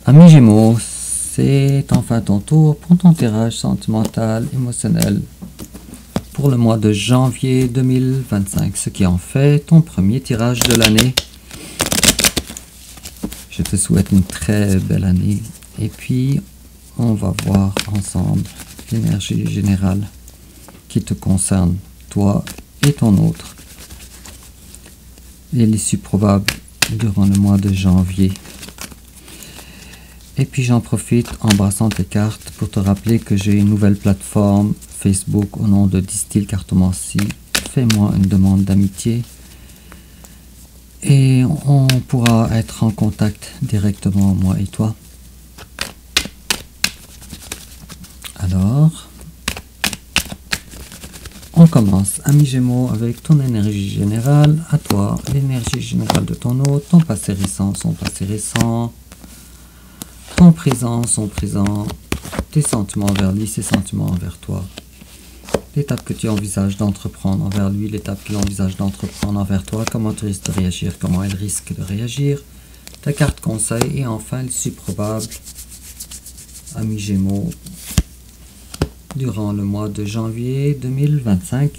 Ami Gémeaux, c'est enfin ton tour pour ton tirage sentimental, émotionnel pour le mois de janvier 2025, ce qui en fait ton premier tirage de l'année. Je te souhaite une très belle année et puis on va voir ensemble l'énergie générale qui te concerne, toi et ton autre, et l'issue probable durant le mois de janvier. Et puis j'en profite en brassant tes cartes pour te rappeler que j'ai une nouvelle plateforme Facebook au nom de Distil Cartomancie. Fais-moi une demande d'amitié et on pourra être en contact directement, moi et toi. Alors, on commence, ami Gémeaux, avec ton énergie générale. À toi, l'énergie générale de ton hôte, ton passé récent, son passé récent, ton présent, son présent, tes sentiments envers lui, ses sentiments envers toi. L'étape que tu envisages d'entreprendre envers lui, l'étape qu'il envisage d'entreprendre envers toi, comment tu risques de réagir, comment elle risque de réagir, ta carte conseil et enfin l'issue probable, ami Gémeaux, durant le mois de janvier 2025.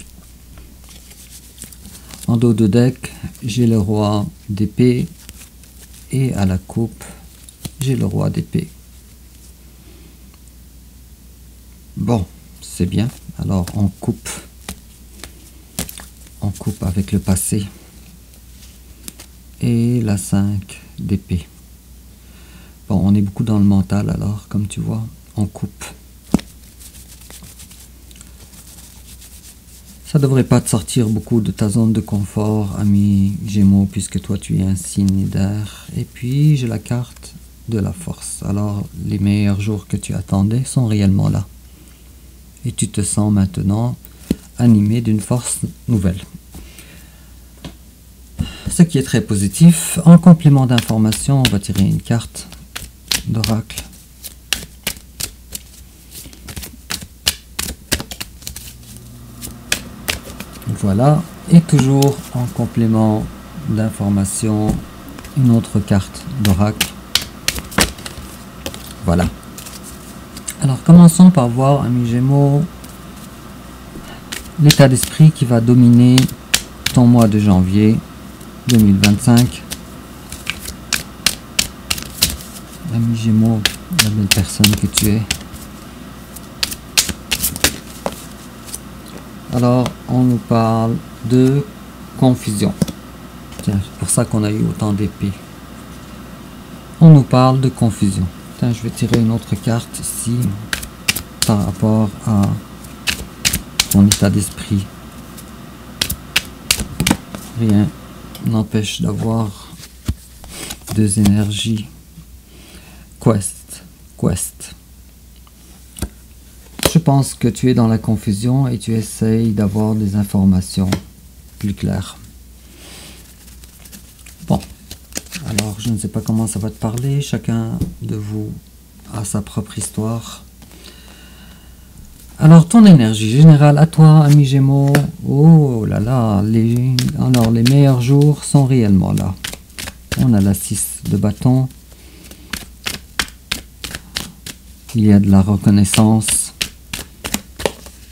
En dos de deck, j'ai le roi d'épée et à la coupe, j'ai le roi d'épée. Bon, c'est bien. Alors on coupe avec le passé. Et la 5 d'épée. Bon, on est beaucoup dans le mental alors, comme tu vois, on coupe. Ça devrait pas te sortir beaucoup de ta zone de confort, ami Gémeaux, puisque toi tu es un signe d'air. Et puis j'ai la carte de la force. Alors les meilleurs jours que tu attendais sont réellement là. Et tu te sens maintenant animé d'une force nouvelle. Ce qui est très positif. En complément d'information, on va tirer une carte d'oracle. Voilà. Et toujours en complément d'information, une autre carte d'oracle. Voilà. Alors commençons par voir, ami Gémeaux, l'état d'esprit qui va dominer ton mois de janvier 2025. Ami Gémeaux, la belle personne que tu es. Alors, on nous parle de confusion. Tiens, c'est pour ça qu'on a eu autant d'épées. On nous parle de confusion. Tiens, je vais tirer une autre carte ici par rapport à ton état d'esprit. Rien n'empêche d'avoir deux énergies. Quest. Je pense que tu es dans la confusion et tu essayes d'avoir des informations plus claires. Bon, alors je ne sais pas comment ça va te parler. Chacun de vous a sa propre histoire. Alors ton énergie générale à toi, ami Gémeaux. Oh là là, alors les meilleurs jours sont réellement là. On a la 6 de bâton. Il y a de la reconnaissance.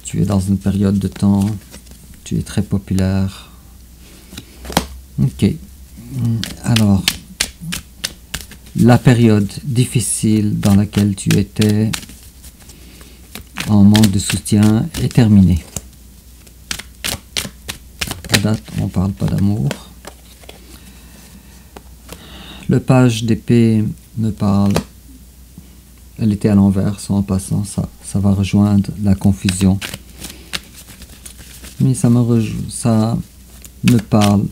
Tu es dans une période de temps. Tu es très populaire. Ok. Alors, la période difficile dans laquelle tu étais en manque de soutien est terminée. À date, on ne parle pas d'amour. Le page d'épée me parle. Elle était à l'envers, en passant, ça va rejoindre la confusion. Mais ça me parle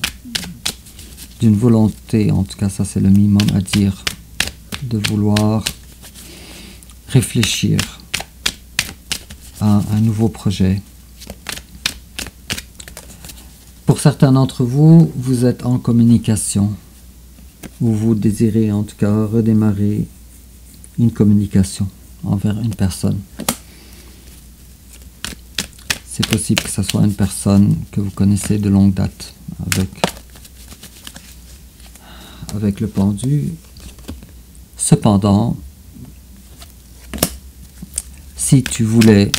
d'une volonté, en tout cas ça c'est le minimum à dire, de vouloir réfléchir à un nouveau projet. Pour certains d'entre vous, vous êtes en communication, ou vous désirez en tout cas redémarrer une communication envers une personne. C'est possible que ce soit une personne que vous connaissez de longue date. Avec le pendu, Cependant, si tu voulais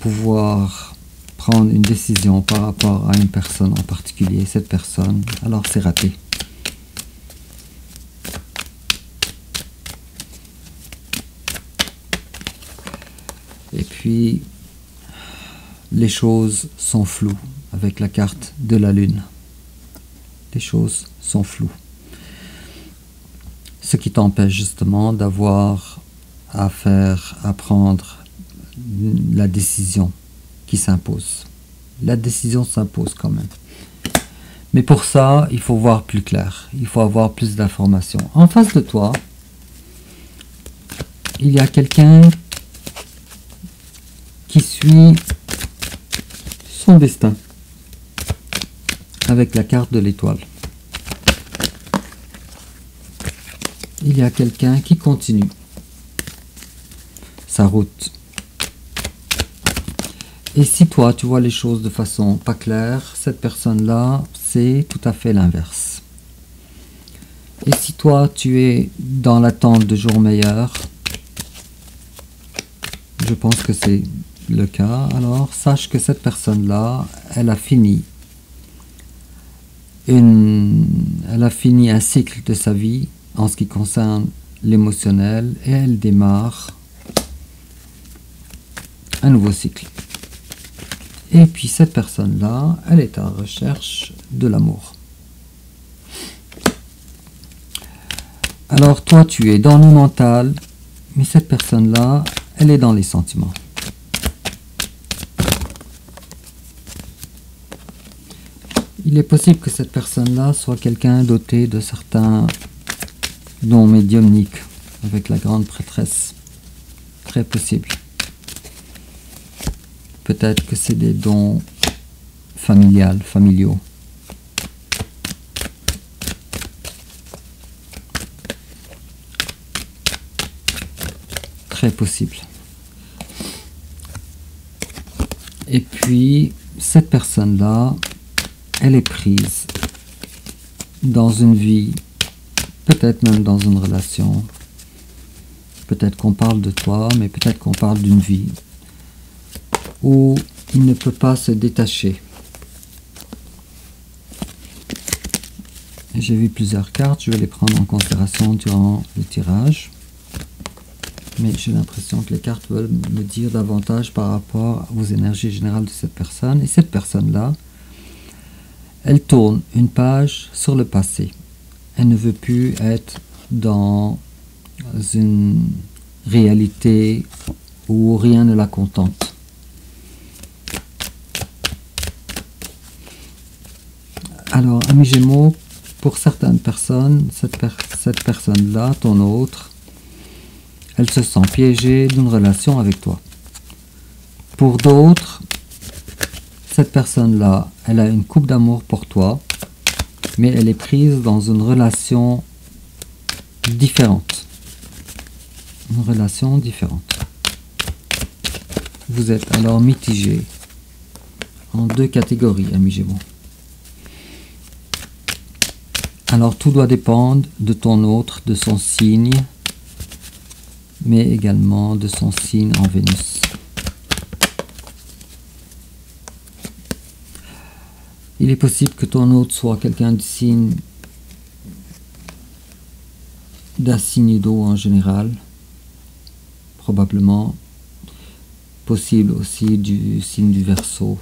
pouvoir prendre une décision par rapport à une personne en particulier, cette personne, alors c'est raté. Et puis, les choses sont floues avec la carte de la lune. Les choses sont floues. Ce qui t'empêche justement d'avoir à prendre la décision qui s'impose. La décision s'impose quand même. Mais pour ça, il faut voir plus clair. Il faut avoir plus d'informations. En face de toi, il y a quelqu'un qui suit son destin avec la carte de l'étoile. Il y a quelqu'un qui continue sa route. Et si toi, tu vois les choses de façon pas claire, cette personne-là, c'est tout à fait l'inverse. Et si toi, tu es dans l'attente de jours meilleurs, je pense que c'est le cas, alors sache que cette personne-là, elle a fini un cycle de sa vie en ce qui concerne l'émotionnel et elle démarre un nouveau cycle. Et puis cette personne-là, elle est en recherche de l'amour. Alors toi, tu es dans le mental, mais cette personne-là, elle est dans les sentiments. Il est possible que cette personne-là soit quelqu'un doté de certains dons médiumniques avec la grande prêtresse. Très possible. Peut-être que c'est des dons familiaux. Très possible. Et puis, cette personne-là, elle est prise dans une vie, peut-être même dans une relation. Peut-être qu'on parle de toi, mais peut-être qu'on parle d'une vie où il ne peut pas se détacher. J'ai vu plusieurs cartes, je vais les prendre en considération durant le tirage. Mais j'ai l'impression que les cartes veulent me dire davantage par rapport aux énergies générales de cette personne. Et cette personne-là, elle tourne une page sur le passé. Elle ne veut plus être dans une réalité où rien ne la contente. Alors, amis Gémeaux, pour certaines personnes, cette personne-là, ton autre, elle se sent piégée d'une relation avec toi. Pour d'autres, cette personne-là, elle a une coupe d'amour pour toi, mais elle est prise dans une relation différente. Une relation différente. Vous êtes alors mitigé en deux catégories, amis Gémeaux. Alors tout doit dépendre de ton autre, de son signe, mais également de son signe en Vénus. Il est possible que ton autre soit quelqu'un d'un signe d'eau en général, probablement, possible aussi du signe du Verseau.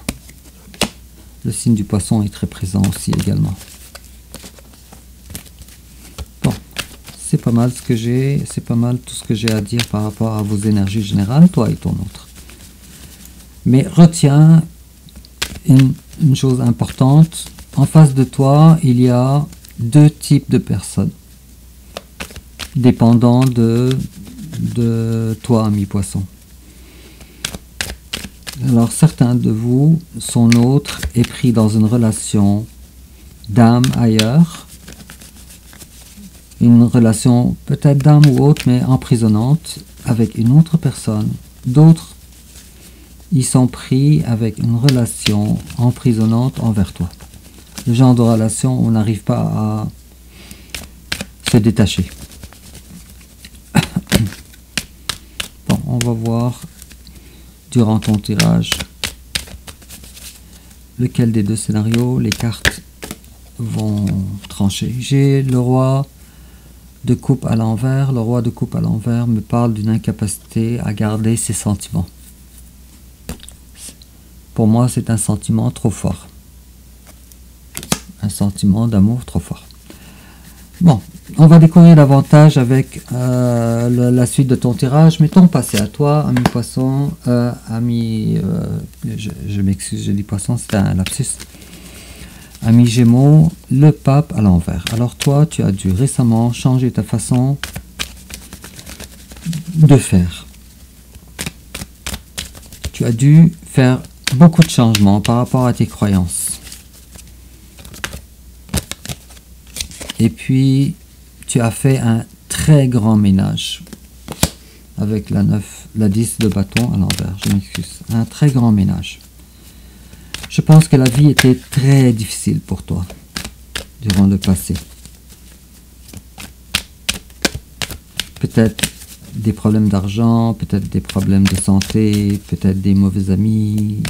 Le signe du Poisson est très présent aussi également. C'est pas mal c'est pas mal tout ce que j'ai à dire par rapport à vos énergies générales, toi et ton autre. Mais retiens une chose importante, en face de toi, il y a deux types de personnes, dépendant de toi, ami Poisson. Alors certains de vous, son autre est pris dans une relation d'âme ailleurs, une relation peut-être d'âme ou autre, mais emprisonnante avec une autre personne. D'autres, ils sont pris avec une relation emprisonnante envers toi. Le genre de relation où on n'arrive pas à se détacher. voir durant ton tirage lequel des deux scénarios les cartes vont trancher. J'ai le roi de coupe à l'envers. Le roi de coupe à l'envers me parle d'une incapacité à garder ses sentiments. Pour moi, c'est un sentiment trop fort. Un sentiment d'amour trop fort. Bon, on va découvrir davantage avec la suite de ton tirage. Mais ton passé à toi, ami poisson, je m'excuse, je dis poisson, c'était un lapsus. Ami Gémeaux, le pape à l'envers. Alors toi, tu as dû récemment changer ta façon de faire. Tu as dû faire beaucoup de changements par rapport à tes croyances. Et puis, tu as fait un très grand ménage avec la 10 de bâton à l'envers. Je m'excuse. Un très grand ménage. Je pense que la vie était très difficile pour toi durant le passé. Peut-être des problèmes d'argent, peut-être des problèmes de santé, peut-être des mauvais amis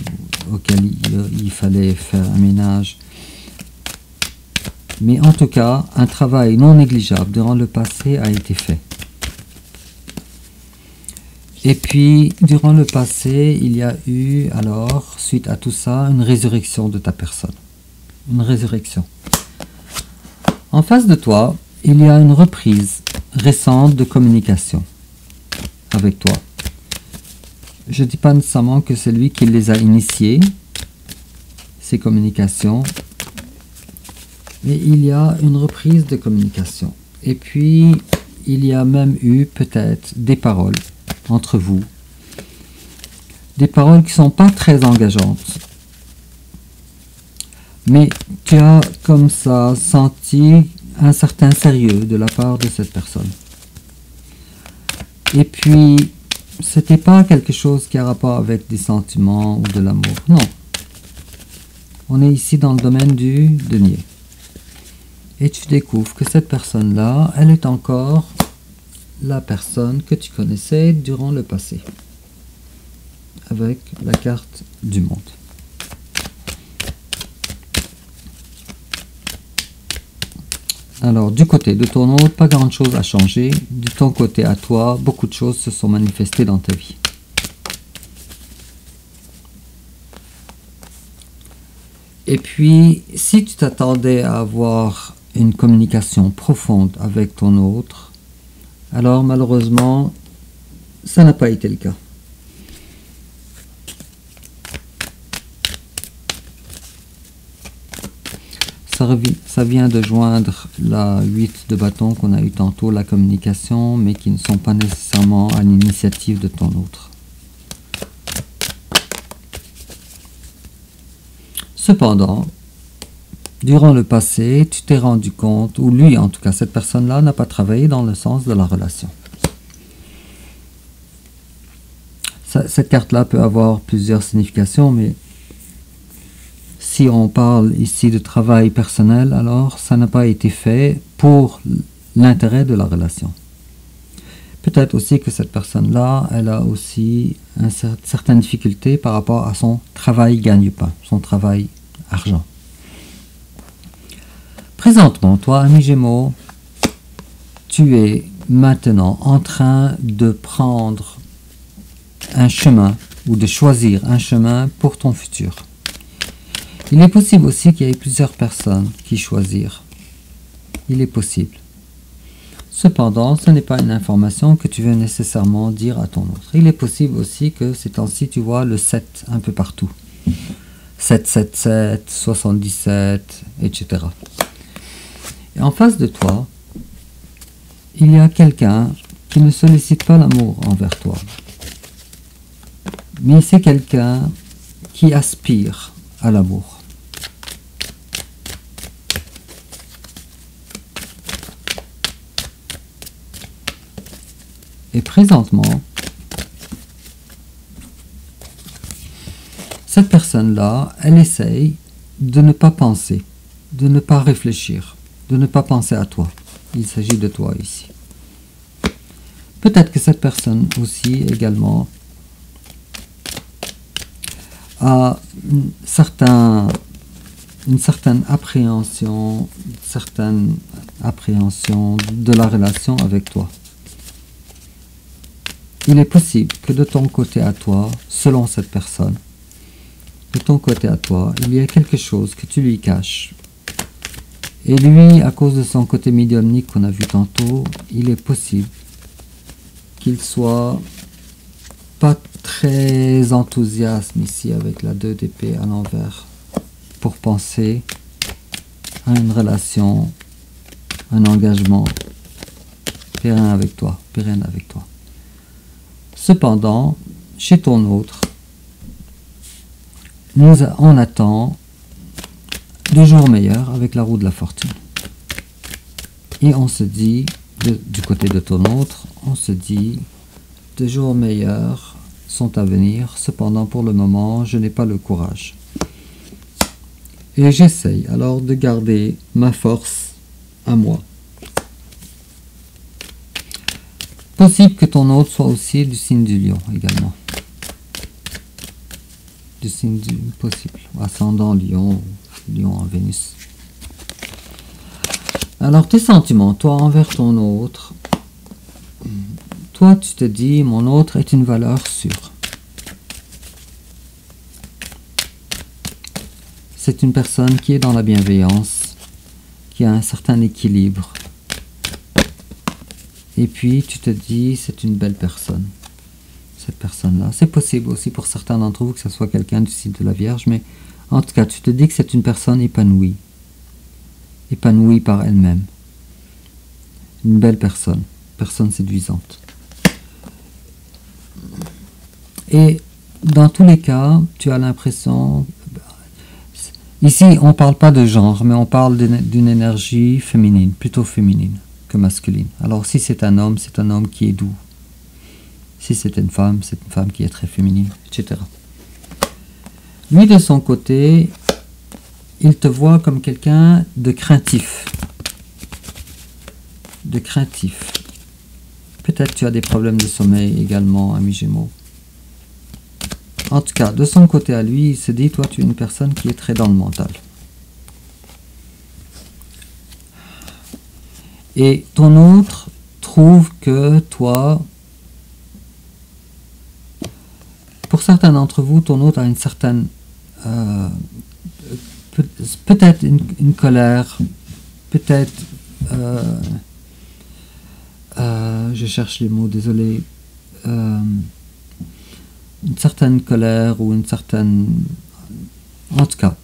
auxquels il fallait faire un ménage. Mais en tout cas, un travail non négligeable durant le passé a été fait. Et puis, durant le passé, il y a eu, alors, suite à tout ça, une résurrection de ta personne. Une résurrection. En face de toi, il y a une reprise récente de communication avec toi. Je ne dis pas nécessairement que c'est lui qui les a initiées, ces communications, mais il y a une reprise de communication. Et puis, il y a même eu peut-être des paroles entre vous, des paroles qui ne sont pas très engageantes, mais tu as comme ça senti un certain sérieux de la part de cette personne. Et puis, c'était pas quelque chose qui a rapport avec des sentiments ou de l'amour, non. On est ici dans le domaine du denier. Et tu découvres que cette personne-là, elle est encore la personne que tu connaissais durant le passé, avec la carte du monde. Alors, du côté de ton autre, pas grand chose a changé. De ton côté à toi, beaucoup de choses se sont manifestées dans ta vie. Et puis, si tu t'attendais à avoir une communication profonde avec ton autre, alors malheureusement, ça n'a pas été le cas. Ça vient de joindre la 8 de bâton qu'on a eu tantôt, la communication, mais qui ne sont pas nécessairement à l'initiative de ton autre. Cependant, durant le passé, tu t'es rendu compte, ou lui en tout cas, cette personne-là n'a pas travaillé dans le sens de la relation. Cette carte-là peut avoir plusieurs significations, mais si on parle ici de travail personnel, alors ça n'a pas été fait pour l'intérêt de la relation. Peut-être aussi que cette personne-là, elle a aussi certaines difficultés par rapport à son travail gagne-pain, son travail argent. Présentement, toi, ami Gémeaux, tu es maintenant en train de prendre un chemin ou de choisir un chemin pour ton futur. Il est possible aussi qu'il y ait plusieurs personnes qui choisirent. Il est possible. Cependant, ce n'est pas une information que tu veux nécessairement dire à ton autre. Il est possible aussi que ces temps-ci, tu vois le 7 un peu partout. 777, 77, etc. Et en face de toi, il y a quelqu'un qui ne sollicite pas l'amour envers toi. Mais c'est quelqu'un qui aspire à l'amour. Et présentement, cette personne-là, elle essaye de ne pas penser, de ne pas réfléchir, de ne pas penser à toi. Il s'agit de toi ici. Peut-être que cette personne aussi également a une certaine appréhension de la relation avec toi. Il est possible que de ton côté à toi, selon cette personne, de ton côté à toi, il y a quelque chose que tu lui caches. Et lui, à cause de son côté médiumnique qu'on a vu tantôt, il est possible qu'il soit pas très enthousiaste ici avec la 2 d'épée à l'envers pour penser à une relation, un engagement pérenne avec toi. Cependant, chez ton autre, on attend 2 jours meilleurs avec la roue de la fortune. Et on se dit, du côté de ton autre, on se dit, 2 jours meilleurs sont à venir, cependant pour le moment, je n'ai pas le courage. Et j'essaye alors de garder ma force à moi. Possible que ton autre soit aussi du signe du lion également. Du signe du possible, ascendant lion, lion en Vénus. Alors tes sentiments, toi envers ton autre, toi tu te dis mon autre est une valeur sûre. C'est une personne qui est dans la bienveillance, qui a un certain équilibre. Et puis tu te dis c'est une belle personne. Cette personne-là. C'est possible aussi pour certains d'entre vous que ce soit quelqu'un du signe de la Vierge, mais en tout cas, tu te dis que c'est une personne épanouie. Épanouie par elle-même. Une belle personne. Personne séduisante. Et dans tous les cas, tu as l'impression... Ici, on ne parle pas de genre, mais on parle d'une énergie féminine, plutôt féminine que masculine. Alors si c'est un homme qui est doux. Si c'est une femme qui est très féminine, etc. Lui, de son côté, il te voit comme quelqu'un de craintif. De craintif. Peut-être tu as des problèmes de sommeil également, ami Gémeaux. En tout cas, de son côté à lui, il se dit, toi, tu es une personne qui est très dans le mental. Et ton autre trouve que toi... Pour certains d'entre vous, ton autre a une certaine, peut-être une colère, peut-être, je cherche les mots, désolé, une certaine colère ou une certaine, en tout cas.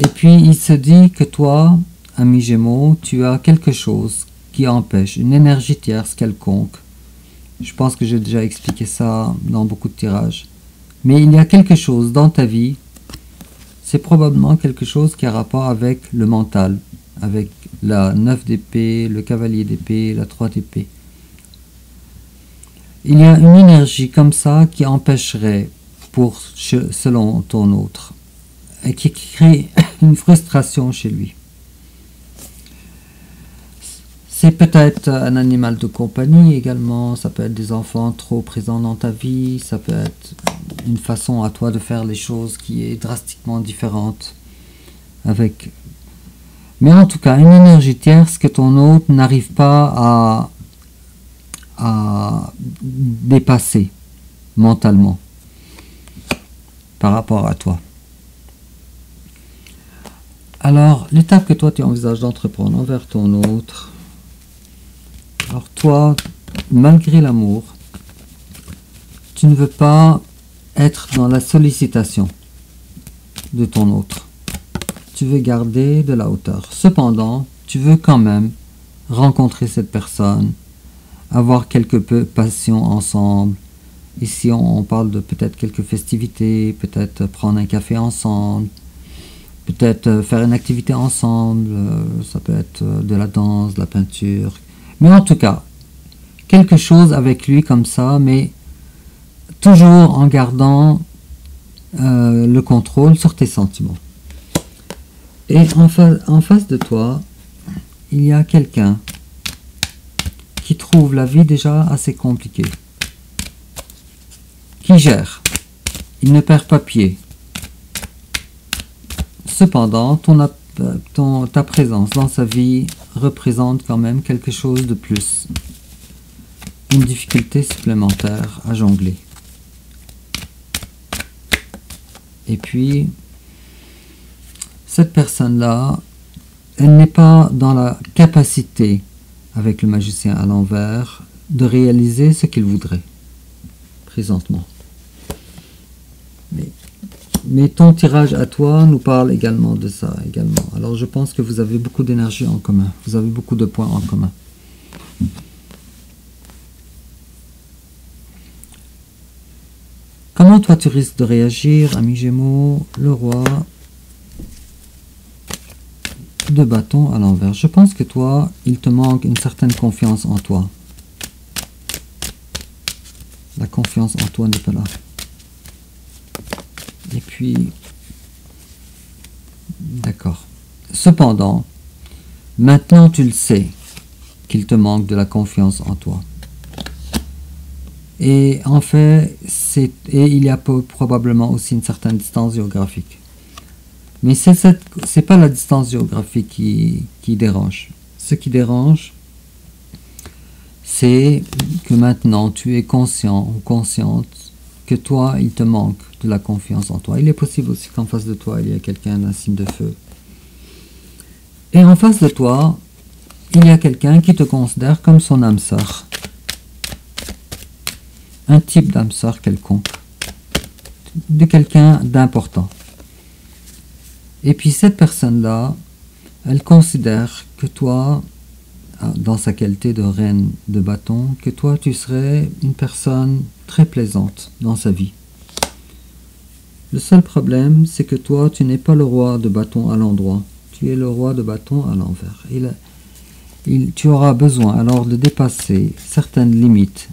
Et puis il se dit que toi, ami Gémeaux, tu as quelque chose qui empêche, une énergie tierce quelconque. Je pense que j'ai déjà expliqué ça dans beaucoup de tirages. Mais il y a quelque chose dans ta vie, c'est probablement quelque chose qui a rapport avec le mental, avec la 9 d'épée, le cavalier d'épée, la 3 d'épée. Il y a une énergie comme ça qui empêcherait, selon ton autre, et qui crée une frustration chez lui. C'est peut-être un animal de compagnie également, ça peut être des enfants trop présents dans ta vie, ça peut être une façon à toi de faire les choses qui est drastiquement différente. Mais en tout cas, une énergie tierce que ton hôte n'arrive pas à dépasser mentalement par rapport à toi. Alors, l'étape que toi tu envisages d'entreprendre envers ton autre, alors toi, malgré l'amour, tu ne veux pas être dans la sollicitation de ton autre. Tu veux garder de la hauteur. Cependant, tu veux quand même rencontrer cette personne, avoir quelques passions ensemble. Ici, on parle de peut-être quelques festivités, peut-être prendre un café ensemble, peut-être faire une activité ensemble, ça peut être de la danse, de la peinture. Mais en tout cas, quelque chose avec lui comme ça, mais toujours en gardant le contrôle sur tes sentiments. Et en face de toi, il y a quelqu'un qui trouve la vie déjà assez compliquée, qui gère, il ne perd pas pied, cependant, ta présence dans sa vie représente quand même quelque chose de plus. Une difficulté supplémentaire à jongler. Et puis, cette personne-là, elle n'est pas dans la capacité, avec le magicien à l'envers, de réaliser ce qu'il voudrait, présentement. Mais ton tirage à toi nous parle également de ça, également. Alors je pense que vous avez beaucoup d'énergie en commun, vous avez beaucoup de points en commun. Comment toi tu risques de réagir, ami Gémeaux? Le roi de bâton à l'envers. Je pense que toi, il te manque une certaine confiance en toi. La confiance en toi n'est pas là. Et puis, d'accord. Cependant, maintenant tu le sais qu'il te manque de la confiance en toi. Et en fait, il y a probablement aussi une certaine distance géographique. Mais c'est pas la distance géographique qui dérange. Ce qui dérange, c'est que maintenant tu es conscient ou consciente que toi, il te manque de la confiance en toi. Il est possible aussi qu'en face de toi, il y ait quelqu'un d'un signe de feu. Et en face de toi, il y a quelqu'un qui te considère comme son âme sœur. Un type d'âme sœur quelconque. De quelqu'un d'important. Et puis cette personne-là, elle considère que toi, dans sa qualité de reine de bâton, que toi tu serais une personne très plaisante dans sa vie. Le seul problème, c'est que toi tu n'es pas le roi de bâton à l'endroit, tu es le roi de bâton à l'envers. Tu auras besoin alors de dépasser certaines limites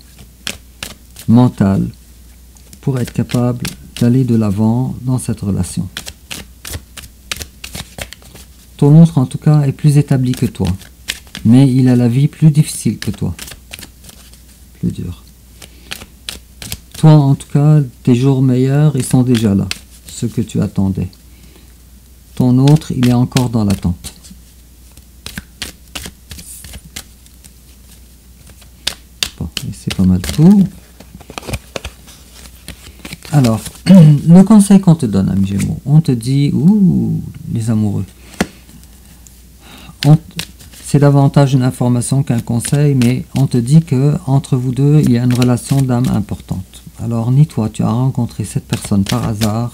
mentales pour être capable d'aller de l'avant dans cette relation. Ton autre en tout cas est plus établi que toi. Mais il a la vie plus difficile que toi. Plus dure. Toi, en tout cas, tes jours meilleurs, ils sont déjà là. Ce que tu attendais. Ton autre, il est encore dans l'attente. Bon, c'est pas mal tout. Alors, le conseil qu'on te donne, ami Gémeaux, on te dit, ouh, les amoureux. C'est davantage une information qu'un conseil, mais on te dit que entre vous deux, il y a une relation d'âme importante. Alors, ni toi, tu as rencontré cette personne par hasard,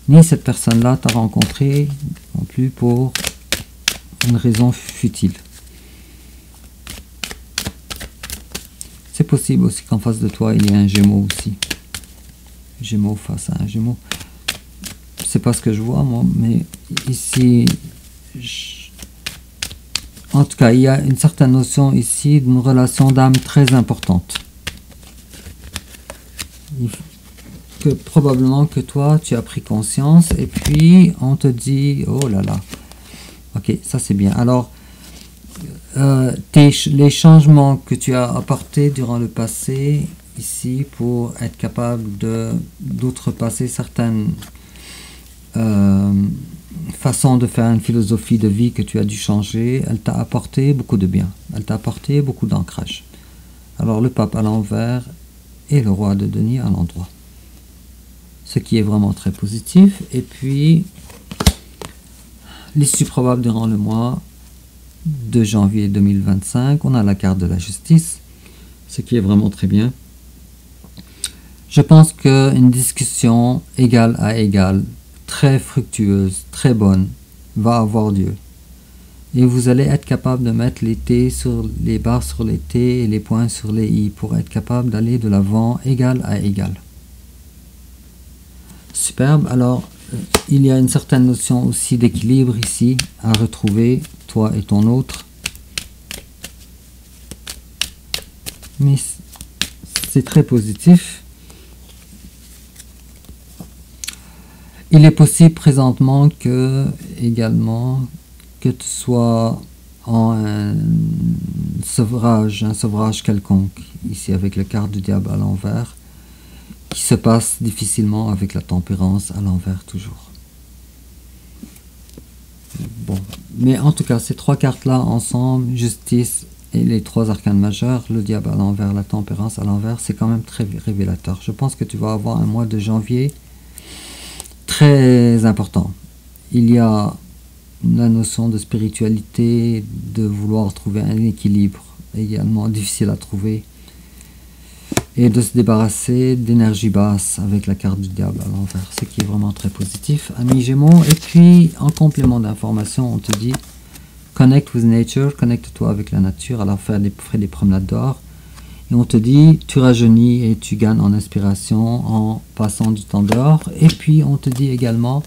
ni cette personne-là t'a rencontré non plus pour une raison futile. C'est possible aussi qu'en face de toi, il y ait un Gémeaux aussi. Gémeaux face à un Gémeaux. C'est pas ce que je vois, moi, mais ici... En tout cas, il y a une certaine notion ici d'une relation d'âme très importante. Probablement que toi, tu as pris conscience et puis on te dit, oh là là, ok, ça c'est bien. Alors, les changements que tu as apportés durant le passé, ici, pour être capable d'outrepasser certaines... façon de faire une philosophie de vie que tu as dû changer, elle t'a apporté beaucoup de bien. Elle t'a apporté beaucoup d'ancrage. Alors le pape à l'envers et le roi de denier à l'endroit. Ce qui est vraiment très positif. Et puis, l'issue probable durant le mois de janvier 2025, on a la carte de la justice, ce qui est vraiment très bien. Je pense qu'une discussion égal à égal, très fructueuse, très bonne, va avoir lieu. Et vous allez être capable de mettre les barres sur les T et les points sur les I pour être capable d'aller de l'avant égal à égal. Superbe. Alors, il y a une certaine notion aussi d'équilibre ici à retrouver, toi et ton autre. Mais c'est très positif. Il est possible présentement également que tu sois en un sevrage quelconque, ici avec la carte du diable à l'envers, qui se passe difficilement avec la tempérance à l'envers toujours. Bon, mais en tout cas, ces trois cartes-là ensemble, justice et les trois arcanes majeurs, le diable à l'envers, la tempérance à l'envers, c'est quand même très révélateur. Je pense que tu vas avoir un mois de janvier très important. Il y a la notion de spiritualité, de vouloir trouver un équilibre également difficile à trouver, et de se débarrasser d'énergie basse avec la carte du diable à l'envers, ce qui est vraiment très positif, amis Gémeaux. Et puis, en complément d'information, on te dit connect with nature, connecte-toi avec la nature, alors fais des promenades dehors. Et on te dit tu rajeunis et tu gagnes en inspiration en passant du temps dehors. Et puis, on te dit également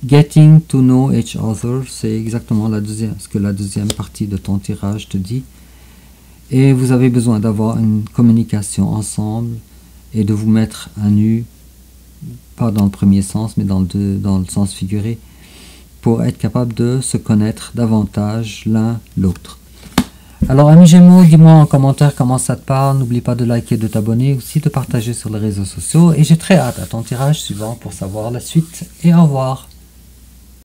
getting to know each other, c'est exactement ce que la deuxième partie de ton tirage te dit. Et vous avez besoin d'avoir une communication ensemble et de vous mettre à nu, pas dans le premier sens, mais dans le sens figuré, pour être capable de se connaître davantage l'un l'autre. Alors, amis Gémeaux, dis-moi en commentaire comment ça te parle. N'oublie pas de liker, de t'abonner, aussi de partager sur les réseaux sociaux. Et j'ai très hâte à ton tirage suivant pour savoir la suite. Et au revoir.